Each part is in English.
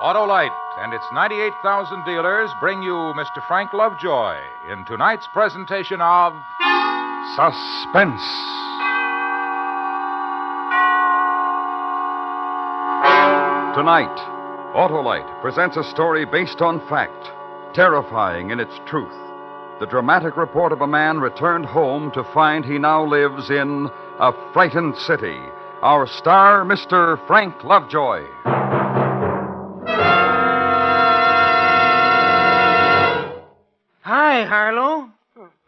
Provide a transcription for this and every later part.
Autolite and its 98,000 dealers bring you Mr. Frank Lovejoy in tonight's presentation of Suspense. Tonight, Autolite presents a story based on fact, terrifying in its truth. The dramatic report of a man returned home to find he now lives in a frightened city. Our star, Mr. Frank Lovejoy. Hi, Harlow.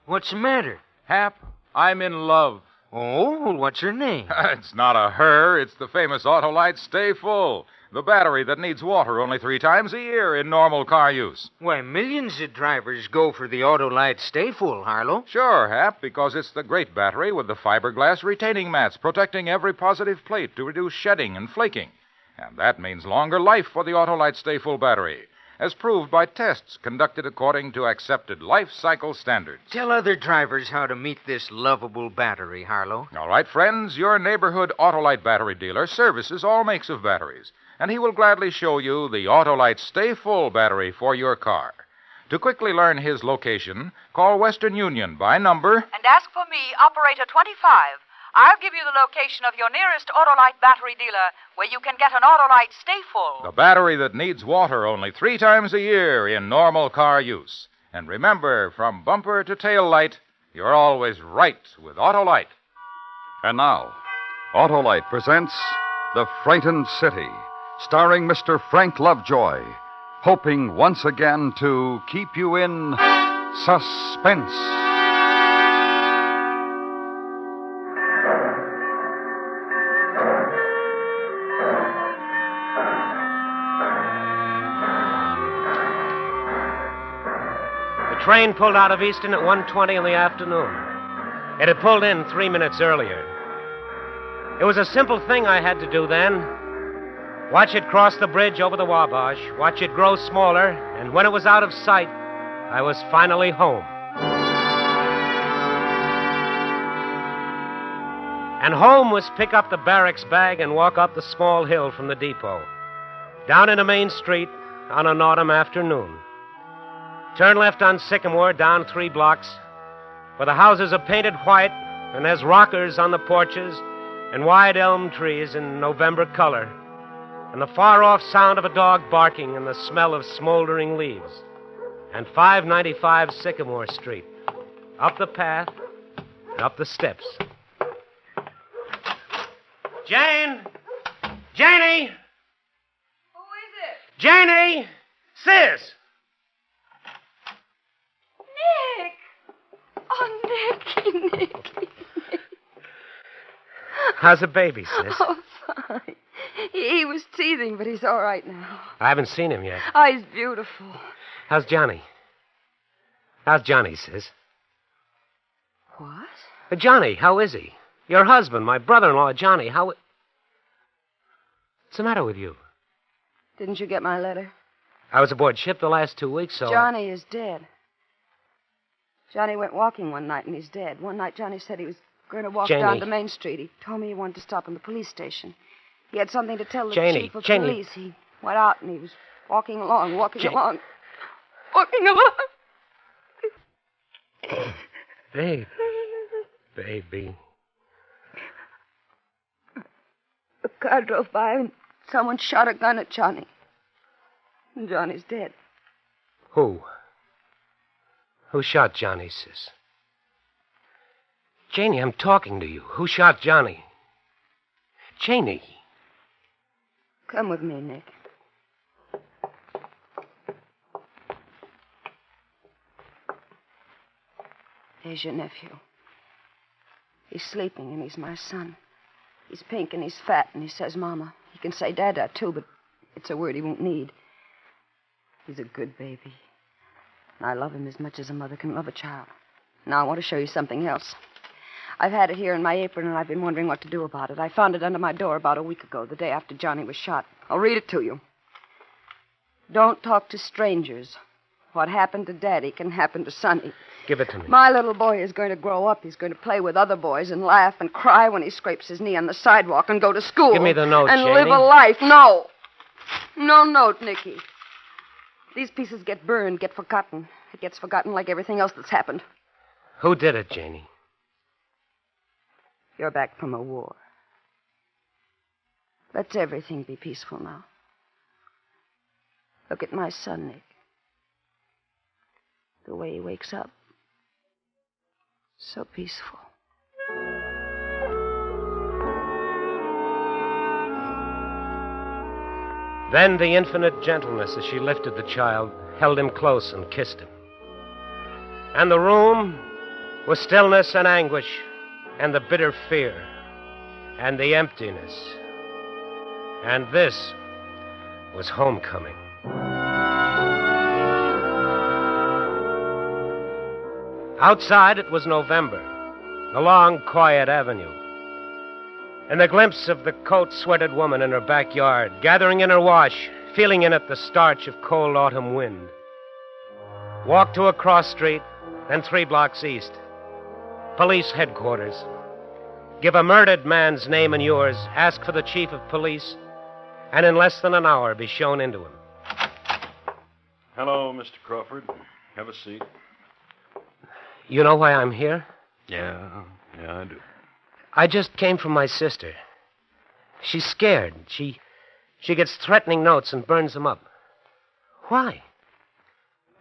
What's the matter? Hap, I'm in love. Oh, what's her name? It's not a her, it's the famous Autolite Stay Full. The battery that needs water only 3 times a year in normal car use. Why, millions of drivers go for the Autolite Stay Full, Harlow. Sure, Hap, because it's the great battery with the fiberglass retaining mats protecting every positive plate to reduce shedding and flaking. And that means longer life for the Autolite Stay Full battery, as proved by tests conducted according to accepted life cycle standards. Tell other drivers how to meet this lovable battery, Harlow. All right, friends, your neighborhood Autolite battery dealer services all makes of batteries, and he will gladly show you the Autolite Stay Full battery for your car. To quickly learn his location, call Western Union by number... And ask for me, Operator 25. I'll give you the location of your nearest Autolite battery dealer where you can get an Autolite Stay Full. The battery that needs water only 3 times a year in normal car use. And remember, from bumper to tail light, you're always right with Autolite. And now, Autolite presents The Frightened City, starring Mr. Frank Lovejoy, hoping once again to keep you in suspense. The train pulled out of Easton at 1:20 in the afternoon. It had pulled in 3 minutes earlier. It was a simple thing I had to do then. Watch it cross the bridge over the Wabash, watch it grow smaller, and when it was out of sight, I was finally home. And home was pick up the barracks bag and walk up the small hill from the depot, down into Main Street on an autumn afternoon. Turn left on Sycamore, down 3 blocks, where the houses are painted white and there's rockers on the porches and wide elm trees in November color, and the far-off sound of a dog barking and the smell of smoldering leaves. And 595 Sycamore Street, up the path and up the steps. Jane! Janie! Who is it? Janie! Sis! Nick! Oh, Nicky. How's the baby, sis? Oh, fine. He was teething, but he's all right now. I haven't seen him yet. Oh, he's beautiful. How's Johnny? How's Johnny, sis? What? Johnny, how is he? Your husband, my brother-in-law, Johnny, how... What's the matter with you? Didn't you get my letter? I was aboard ship the last 2 weeks, so... Johnny is dead. Johnny went walking one night, and he's dead. One night, Johnny said he was going to walk down to Main Street. He told me he wanted to stop in the police station. He had something to tell the chief of police. He went out, and he was walking along. Baby. A car drove by, and someone shot a gun at Johnny. And Johnny's dead. Who? Who shot Johnny, sis? Janie, I'm talking to you. Who shot Johnny? Janie. Come with me, Nick. There's your nephew. He's sleeping, and he's my son. He's pink, and he's fat, and he says Mama. He can say Dada, too, but it's a word he won't need. He's a good baby. And I love him as much as a mother can love a child. Now, I want to show you something else. I've had it here in my apron, and I've been wondering what to do about it. I found it under my door about a week ago, the day after Johnny was shot. I'll read it to you. Don't talk to strangers. What happened to Daddy can happen to Sonny. Give it to me. My little boy is going to grow up. He's going to play with other boys and laugh and cry when he scrapes his knee on the sidewalk and go to school. Give me the note, and Janie. live a life. No. No note, Nicky. These pieces get burned, get forgotten. It gets forgotten like everything else that's happened. Who did it, Janie? You're back from a war. Let everything be peaceful now. Look at my son, Nick. The way he wakes up. So peaceful. Then the infinite gentleness as she lifted the child, held him close and kissed him. And the room was stillness and anguish and the bitter fear and the emptiness. And this was homecoming. Outside, it was November, a long, quiet avenue. And the glimpse of the coat-sweated woman in her backyard, gathering in her wash, feeling in it the starch of cold autumn wind. Walk to a cross street, then 3 blocks east. Police headquarters. Give a murdered man's name and yours, ask for the chief of police, and in less than an hour be shown into him. Hello, Mr. Crawford. Have a seat. You know why I'm here? Yeah, I do. I just came from my sister. She's scared. She gets threatening notes and burns them up. Why?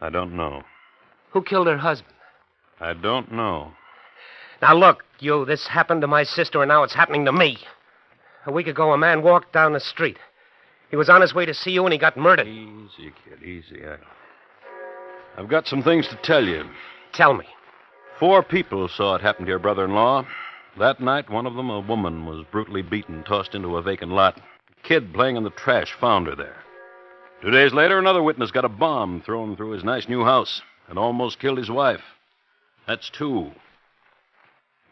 I don't know. Who killed her husband? I don't know. Now, look, this happened to my sister, and now it's happening to me. A week ago, a man walked down the street. He was on his way to see you, and he got murdered. Easy, kid, easy. I've got some things to tell you. Tell me. 4 people saw it happen to your brother-in-law. That night, one of them, a woman, was brutally beaten, tossed into a vacant lot. A kid playing in the trash found her there. 2 days later, another witness got a bomb thrown through his nice new house and almost killed his wife. That's 2.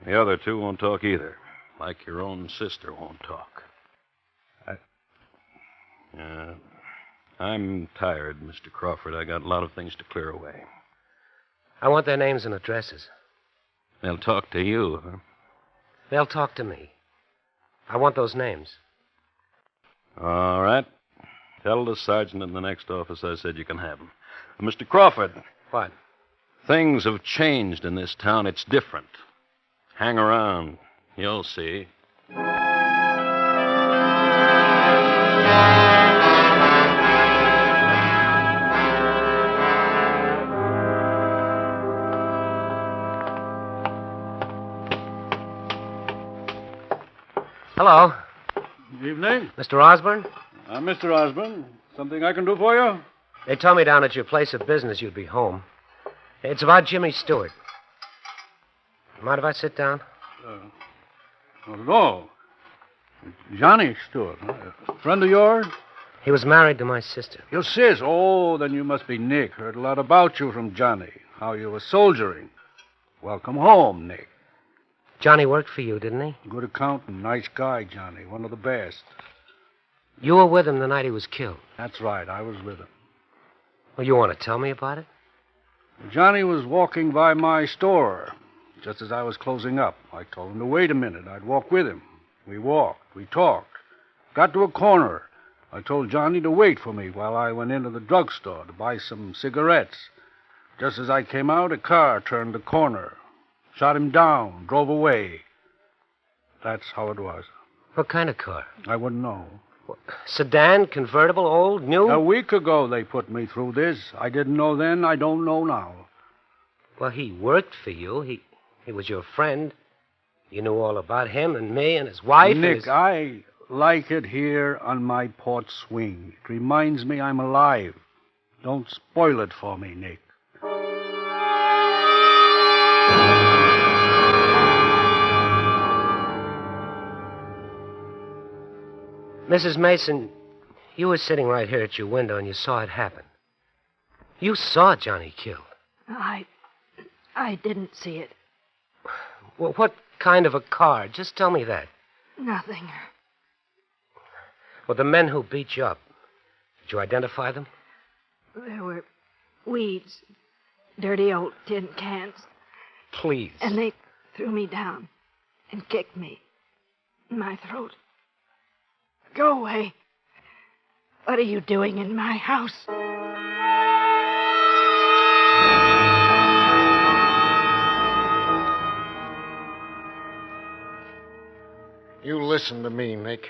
The other 2 won't talk either, like your own sister won't talk. I'm tired, Mr. Crawford. I got a lot of things to clear away. I want their names and addresses. They'll talk to you, huh? They'll talk to me. I want those names. All right. Tell the sergeant in the next office I said you can have them. Mr. Crawford. What? Things have changed in this town. It's different. Hang around. You'll see. Hello. Evening. Mr. Osborne? Mr. Osborne, something I can do for you? They told me down at your place of business you'd be home. It's about Jimmy Stewart. Mind if I sit down? Not at all. Johnny Stewart, huh? A friend of yours? He was married to my sister. Your sis? Oh, then you must be Nick. Heard a lot about you from Johnny. How you were soldiering. Welcome home, Nick. Johnny worked for you, didn't he? Good accountant, nice guy, Johnny. One of the best. You were with him the night he was killed. That's right, I was with him. Well, you want to tell me about it? Johnny was walking by my store just as I was closing up. I told him to wait a minute. I'd walk with him. We walked. We talked. Got to a corner. I told Johnny to wait for me while I went into the drugstore to buy some cigarettes. Just as I came out, a car turned the corner. Shot him down, drove away. That's how it was. What kind of car? I wouldn't know. Sedan, convertible, old, new? A week ago they put me through this. I didn't know then, I don't know now. Well, he worked for you. He was your friend. You knew all about him and me and his wife. Nick, I like it here on my porch swing. It reminds me I'm alive. Don't spoil it for me, Nick. Mrs. Mason, you were sitting right here at your window and you saw it happen. You saw Johnny killed. I didn't see it. Well, what kind of a car? Just tell me that. Nothing. Well, the men who beat you up, did you identify them? There were weeds, dirty old tin cans. Please. And they threw me down and kicked me in my throat. Go away. What are you doing in my house? You listen to me, Nick.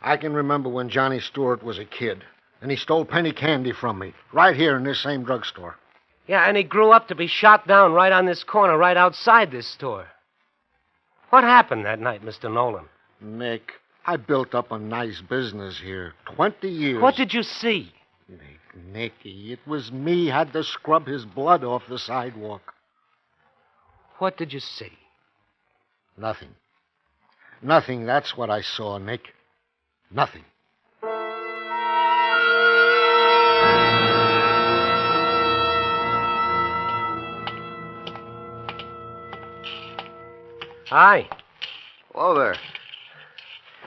I can remember when Johnny Stewart was a kid, and he stole penny candy from me, right here in this same drugstore. Yeah, and he grew up to be shot down right on this corner, right outside this store. What happened that night, Mr. Nolan? Nick, I built up a nice business here. 20 years. What did you see? Nicky, it was me had to scrub his blood off the sidewalk. What did you see? Nothing. Nothing, that's what I saw, Nick. Nothing. Hi. Hello there.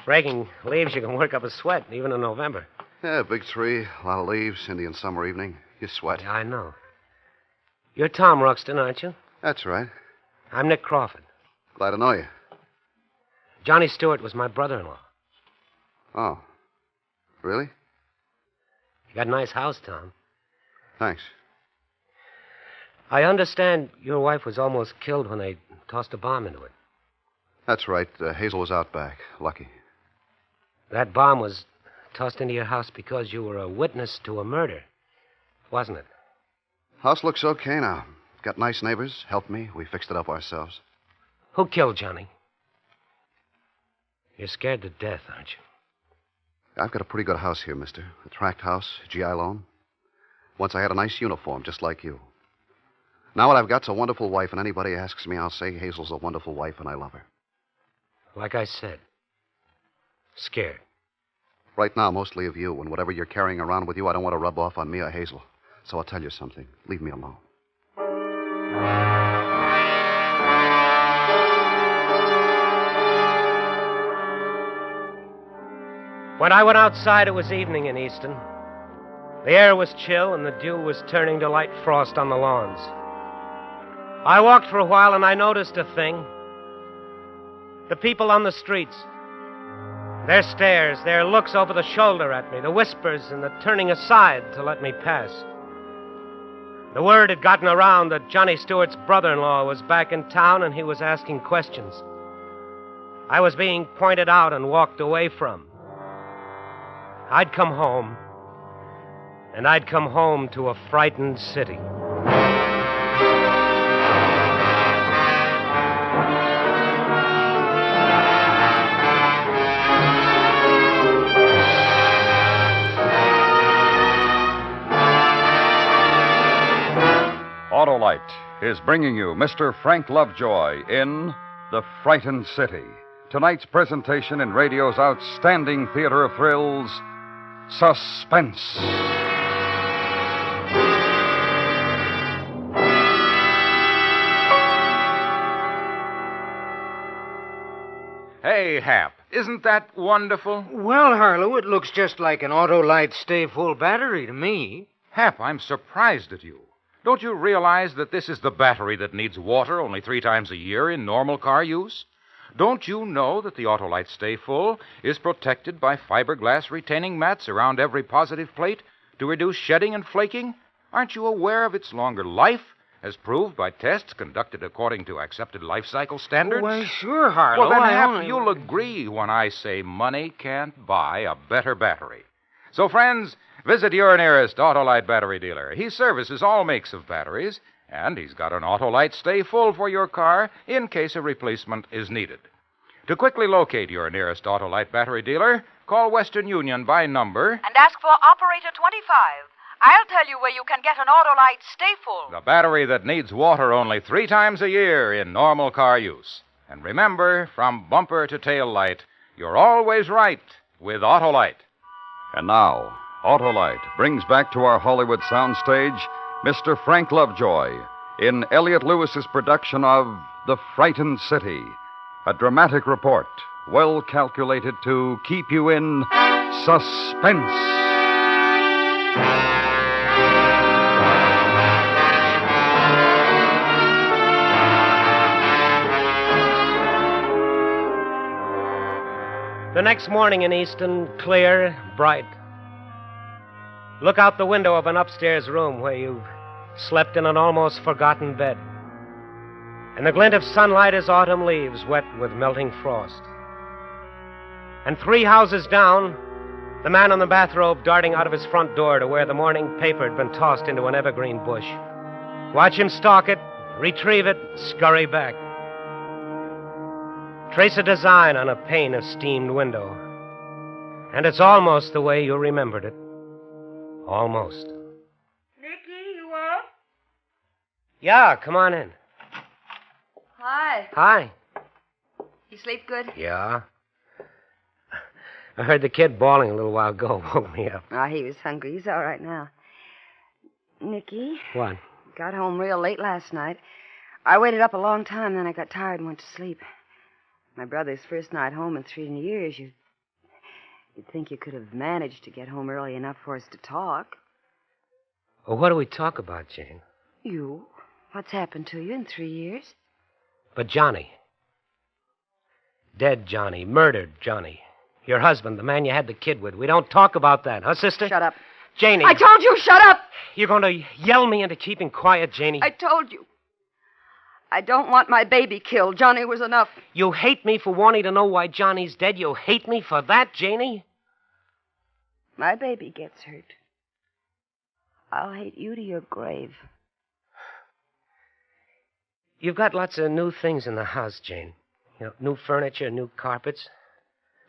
Raking leaves, you can work up a sweat, even in November. Yeah, big tree, a lot of leaves, Indian summer evening. You sweat. Yeah, I know. You're Tom Ruxton, aren't you? That's right. I'm Nick Crawford. Glad to know you. Johnny Stewart was my brother-in-law. Oh. Really? You got a nice house, Tom. Thanks. I understand your wife was almost killed when they tossed a bomb into it. That's right. Hazel was out back. Lucky. That bomb was tossed into your house because you were a witness to a murder, wasn't it? House looks okay now. Got nice neighbors. Helped me. We fixed it up ourselves. Who killed Johnny? You're scared to death, aren't you? I've got a pretty good house here, mister. A tract house, GI loan. Once I had a nice uniform, just like you. Now what I've got's a wonderful wife, and anybody asks me, I'll say Hazel's a wonderful wife, and I love her. Like I said, scared. Right now, mostly of you, and whatever you're carrying around with you, I don't want to rub off on me or Hazel. So I'll tell you something. Leave me alone. When I went outside, it was evening in Easton. The air was chill, and the dew was turning to light frost on the lawns. I walked for a while, and I noticed a thing. The people on the streets. Their stares, their looks over the shoulder at me, the whispers and the turning aside to let me pass. The word had gotten around that Johnny Stewart's brother-in-law was back in town, and he was asking questions. I was being pointed out and walked away from. I'd come home, and I'd come home to a frightened city. Autolite is bringing you Mr. Frank Lovejoy in The Frightened City. Tonight's presentation in radio's outstanding theater of thrills, Suspense. Hey, Hap, isn't that wonderful? Well, Harlow, it looks just like an Autolite Stay Full battery to me. Hap, I'm surprised at you. Don't you realize that this is the battery that needs water only 3 times a year in normal car use? Don't you know that the Autolite Stay Full is protected by fiberglass retaining mats around every positive plate to reduce shedding and flaking? Aren't you aware of its longer life, as proved by tests conducted according to accepted life cycle standards? Why, sure, Harlow. Well, then, I Hap, only... you'll agree when I say money can't buy a better battery. So, friends, visit your nearest Autolite battery dealer. He services all makes of batteries, and he's got an Autolite Stay Full for your car in case a replacement is needed. To quickly locate your nearest Autolite battery dealer, call Western Union by number and ask for Operator 25. I'll tell you where you can get an Autolite Stay Full. the battery that needs water only 3 times a year in normal car use. And remember, from bumper to tail light, you're always right with Autolite. And now, Autolite brings back to our Hollywood soundstage Mr. Frank Lovejoy in Elliot Lewis's production of The Frightened City, a dramatic report well calculated to keep you in suspense. The next morning in Easton, clear, bright. Look out the window of an upstairs room where you've slept in an almost forgotten bed. And the glint of sunlight as autumn leaves wet with melting frost. And 3 houses down, the man in the bathrobe darting out of his front door to where the morning paper had been tossed into an evergreen bush. Watch him stalk it, retrieve it, scurry back. Trace a design on a pane of steamed window. And it's almost the way you remembered it. Almost. Nicky, you up? Yeah, come on in. Hi. Hi. You sleep good? Yeah. I heard the kid bawling a little while ago. Woke me up. Oh, he was hungry. He's all right now. Nicky, What? got home real late last night. I waited up a long time, then I got tired and went to sleep. My brother's first night home in 3 years. You'd think you could have managed to get home early enough for us to talk. Well, what do we talk about, Jane? You? What's happened to you in 3 years? But Johnny. Dead Johnny. Murdered Johnny. Your husband, the man you had the kid with. We don't talk about that, huh, sister? Shut up. Janie. I told you, shut up! You're going to yell me into keeping quiet, Janie. I told you. I don't want my baby killed. Johnny was enough. You hate me for wanting to know why Johnny's dead? You hate me for that, Janie? My baby gets hurt. I'll hate you to your grave. You've got lots of new things in the house, Jane. You know, new furniture, new carpets.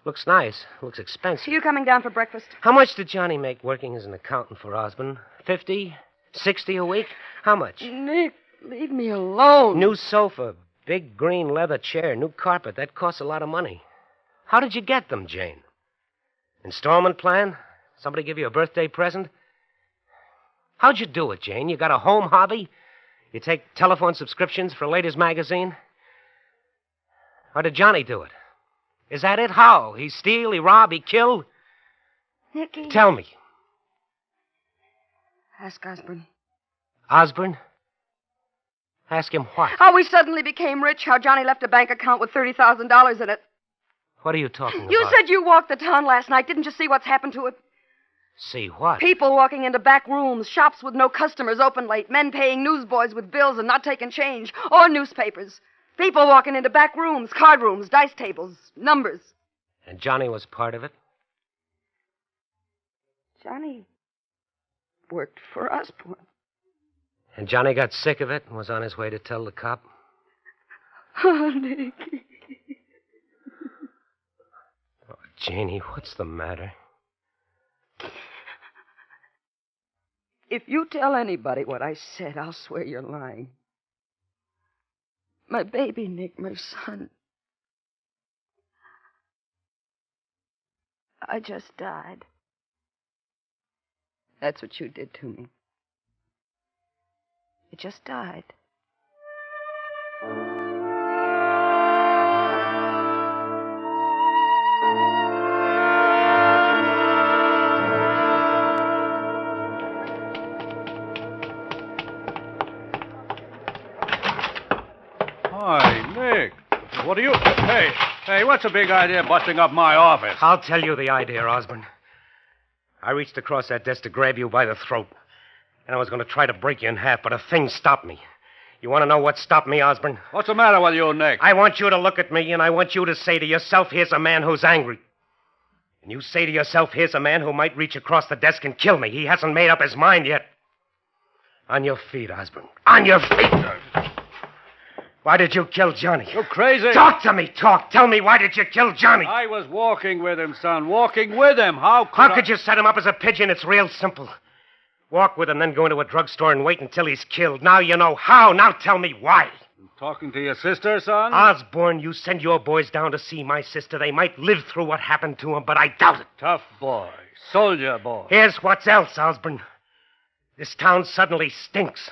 Looks nice. Looks expensive. Are you coming down for breakfast? How much did Johnny make working as an accountant for Osborne? 50? 60 a week? How much? Nick, leave me alone. New sofa, big green leather chair, new carpet. That costs a lot of money. How did you get them, Jane? Installment plan? Somebody give you a birthday present? How'd you do it, Jane? You got a home hobby? You take telephone subscriptions for a ladies' magazine? Or did Johnny do it? Is that it? How? He steal, he rob, he kill? Nicky. Tell me. Ask Osborne. Osborne? Ask him what? How we suddenly became rich, how Johnny left a bank account with $30,000 in it. What are you talking about? You said you walked the town last night. Didn't you see what's happened to it? See what? People walking into back rooms, shops with no customers open late, men paying newsboys with bills and not taking change, or newspapers. People walking into back rooms, card rooms, dice tables, numbers. And Johnny was part of it? Johnny worked for Osborne. And Johnny got sick of it and was on his way to tell the cop? Oh, Nicky. Oh, Janie, what's the matter? If you tell anybody what I said, I'll swear you're lying. My baby, Nick, my son. I just died. That's what you did to me. It just died. Hi, Nick. What are you... Hey, what's the big idea busting up my office? I'll tell you the idea, Osborne. I reached across that desk to grab you by the throat. And I was going to try to break you in half, but a thing stopped me. You want to know what stopped me, Osborne? What's the matter with you, Nick? I want you to look at me, and I want you to say to yourself, here's a man who's angry. And you say to yourself, here's a man who might reach across the desk and kill me. He hasn't made up his mind yet. On your feet, Osborne. On your feet. Why did you kill Johnny? You crazy? Talk to me, talk. Tell me, why did you kill Johnny? I was walking with him, son. Walking with him. How could you set him up as a pigeon? It's real simple. Walk with him, then go into a drugstore and wait until he's killed. Now you know how. Now tell me why. Talking to your sister, son? Osborne, you send your boys down to see my sister. They might live through what happened to them, but I doubt it. Tough boy. Soldier boy. Here's what's else, Osborne. This town suddenly stinks.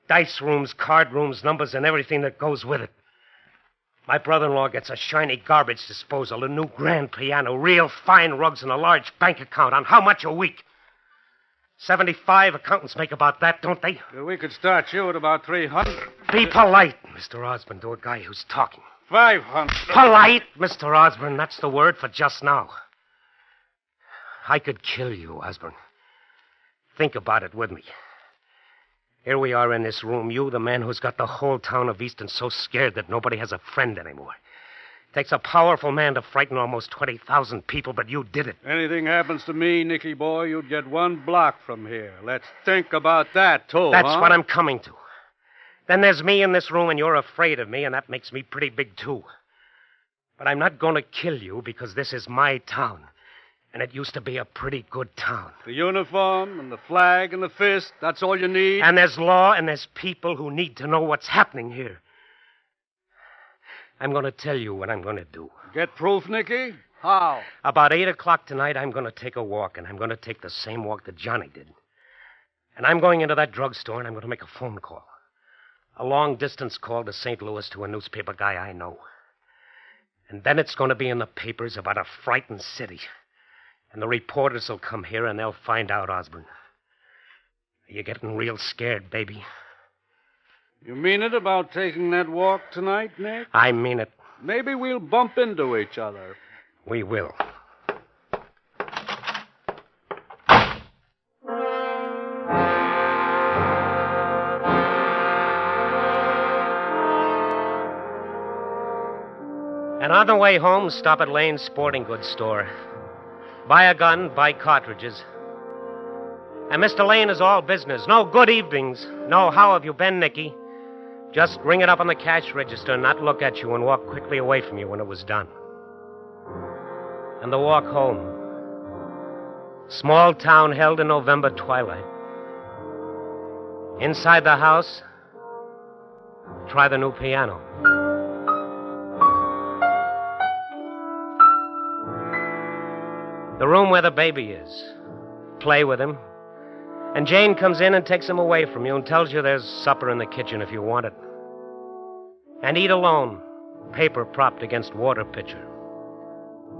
Dice rooms, card rooms, numbers, and everything that goes with it. My brother-in-law gets a shiny garbage disposal, a new grand piano, real fine rugs, and a large bank account. On how much a week? 75 accountants make about that, don't they? We could start you at about 300. Be polite, Mr. Osborne, to a guy who's talking. 500. Polite, Mr. Osborne. That's the word for just now. I could kill you, Osborne. think about it with me. Here we are in this room, you, the man who's got the whole town of Easton so scared that nobody has a friend anymore. Takes a powerful man to frighten almost 20,000 people, but you did it. Anything happens to me, Nicky boy, you'd get 1 block from here. Let's think about that, too, That's huh? what I'm coming to. Then there's me in this room, and you're afraid of me, and that makes me pretty big, too. But I'm not going to kill you because this is my town. And it used to be a pretty good town. The uniform and the flag and the fist, that's all you need? And there's law and there's people who need to know what's happening here. I'm going to tell you what I'm going to do. Get proof, Nicky? How? About 8 o'clock tonight, I'm going to take a walk, and I'm going to take the same walk that Johnny did. And I'm going into that drugstore, and I'm going to make a phone call. A long-distance call to St. Louis to a newspaper guy I know. And then it's going to be in the papers about a frightened city. And the reporters will come here, and they'll find out, Osborne. You're getting real scared, baby. You mean it about taking that walk tonight, Nick? I mean it. Maybe we'll bump into each other. We will. And on the way home, stop at Lane's sporting goods store. Buy a gun, buy cartridges. And Mr. Lane is all business. No good evenings. No, how have you been, Nicky? Just ring it up on the cash register and not look at you and walk quickly away from you when it was done. And the walk home. Small town held in November twilight. Inside the house, try the new piano. The room where the baby is. Play with him. And Jane comes in and takes him away from you and tells you there's supper in the kitchen if you want it. And eat alone, paper propped against water pitcher.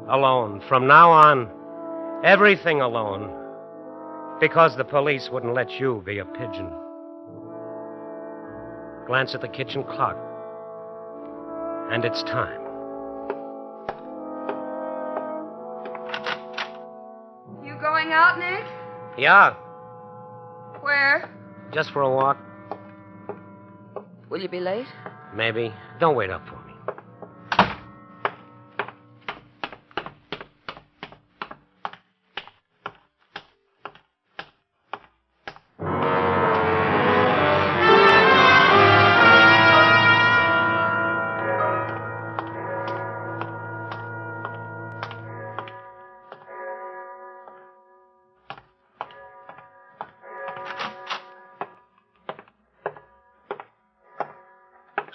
Alone. From now on, everything alone. Because the police wouldn't let you be a pigeon. Glance at the kitchen clock. And it's time. You going out, Nick? Yeah, Where? just for a walk. Will you be late? Maybe. Don't wait up for me.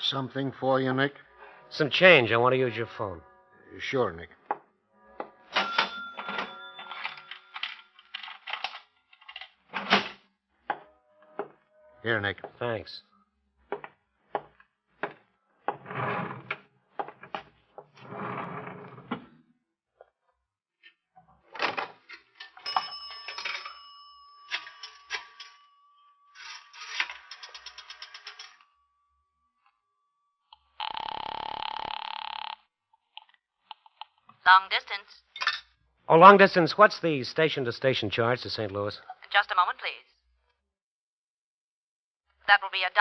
Something for you, Nick? Some change. I want to use your phone. Sure, Nick. Here, Nick. Thanks. Long distance. Oh, long distance. What's the station-to-station charge to St. Louis? Just a moment, please. That will be $1.20,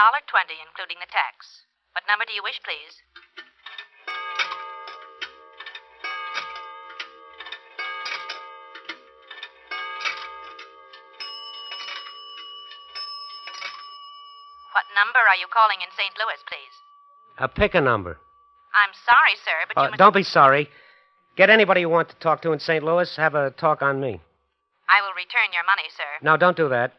including the tax. What number do you wish, please? What number are you calling in St. Louis, please? Pick a number. I'm sorry, sir, but you must... Don't be sorry. Get anybody you want to talk to in St. Louis. Have a talk on me. I will return your money, sir. No, don't do that.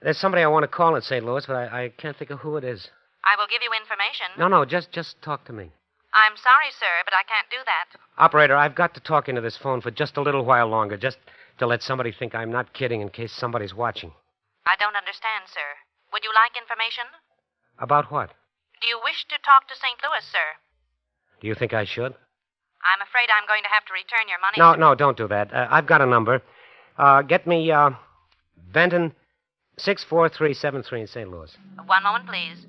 There's somebody I want to call in St. Louis, but I can't think of who it is. I will give you information. No, just talk to me. I'm sorry, sir, but I can't do that. Operator, I've got to talk into this phone for just a little while longer, just to let somebody think I'm not kidding in case somebody's watching. I don't understand, sir. Would you like information? About what? Do you wish to talk to St. Louis, sir? Do you think I should? I'm afraid I'm going to have to return your money. No, don't do that. I've got a number. Get me, Benton 64373 in St. Louis. One moment, please.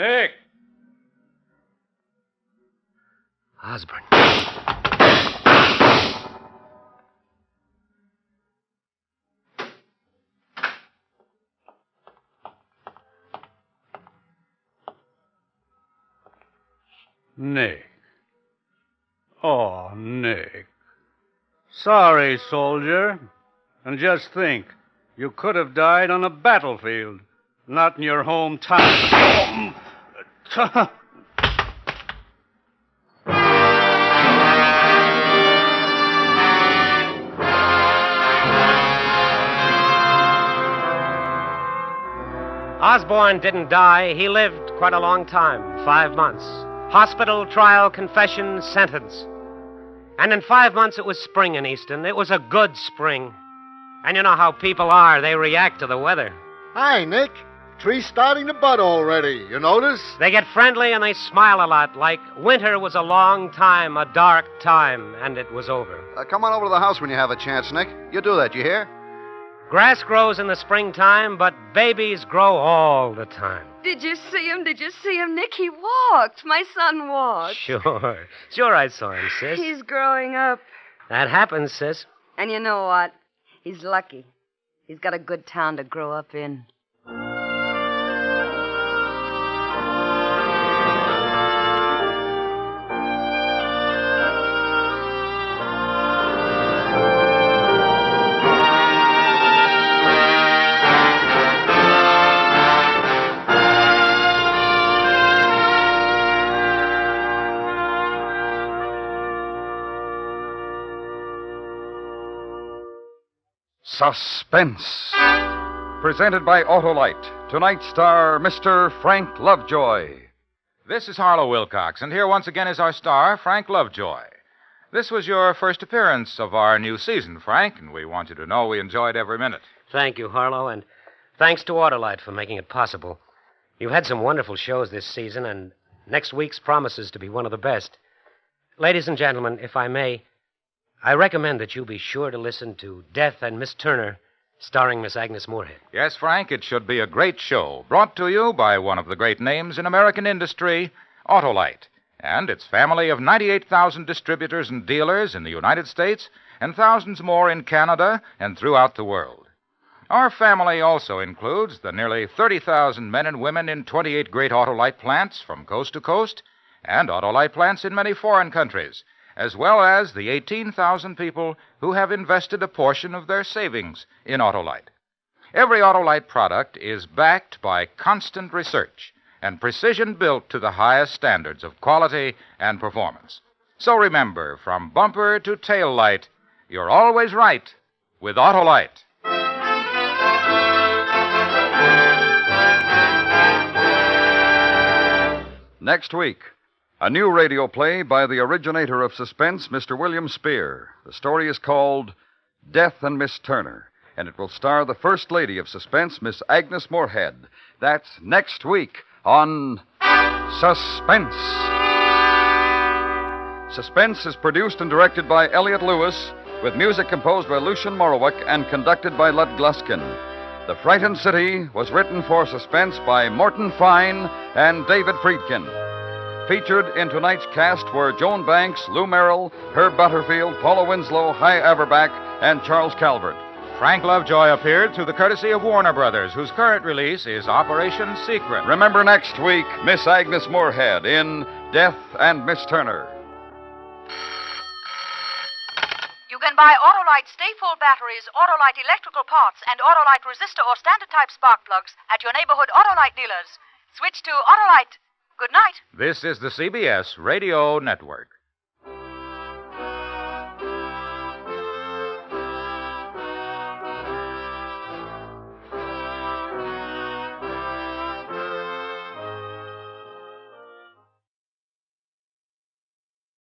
Nick! Osborne. Nick. Oh, Nick. Sorry, soldier. And just think, you could have died on a battlefield, not in your hometown. Osborne didn't die. He lived quite a long time, 5 months. Hospital, trial, confession, sentence. And in 5 months it was spring in Easton. It was a good spring. And you know how people are. They react to the weather. Hi, Nick. Tree's starting to bud already. You notice? They get friendly and they smile a lot, like winter was a long time, a dark time, and it was over. Come on over to the house when you have a chance, Nick. You do that, you hear? Grass grows in the springtime, but babies grow all the time. Did you see him? Did you see him, Nick? He walked. My son walked. Sure I saw him, sis. He's growing up. That happens, sis. And you know what? He's lucky. He's got a good town to grow up in. Suspense. Presented by Autolite. Tonight's star, Mr. Frank Lovejoy. This is Harlow Wilcox, and here once again is our star, Frank Lovejoy. This was your first appearance of our new season, Frank, and we want you to know we enjoyed every minute. Thank you, Harlow, and thanks to Autolite for making it possible. You've had some wonderful shows this season, and next week's promises to be one of the best. Ladies and gentlemen, if I may, I recommend that you be sure to listen to Death and Miss Turner, starring Miss Agnes Moorehead. Yes, Frank, it should be a great show, brought to you by one of the great names in American industry, Autolite, and its family of 98,000 distributors and dealers in the United States and thousands more in Canada and throughout the world. Our family also includes the nearly 30,000 men and women in 28 great Autolite plants from coast to coast and Autolite plants in many foreign countries, as well as the 18,000 people who have invested a portion of their savings in Autolite. Every Autolite product is backed by constant research and precision built to the highest standards of quality and performance. So remember, from bumper to tail light, you're always right with Autolite. Next week, a new radio play by the originator of Suspense, Mr. William Spear. The story is called Death and Miss Turner, and it will star the First Lady of Suspense, Miss Agnes Moorehead. That's next week on Suspense. Suspense is produced and directed by Elliott Lewis, with music composed by Lucian Morowick and conducted by Lud Gluskin. The Frightened City was written for Suspense by Morton Fine and David Friedkin. Featured in tonight's cast were Joan Banks, Lou Merrill, Herb Butterfield, Paula Winslow, Hy Averback, and Charles Calvert. Frank Lovejoy appeared through the courtesy of Warner Brothers, whose current release is Operation Secret. Remember next week, Miss Agnes Moorehead in Death and Miss Turner. You can buy Autolite Stay-Full batteries, Autolite electrical parts, and Autolite resistor or standard-type spark plugs at your neighborhood Autolite dealers. Switch to Autolite. Good night. This is the CBS Radio Network.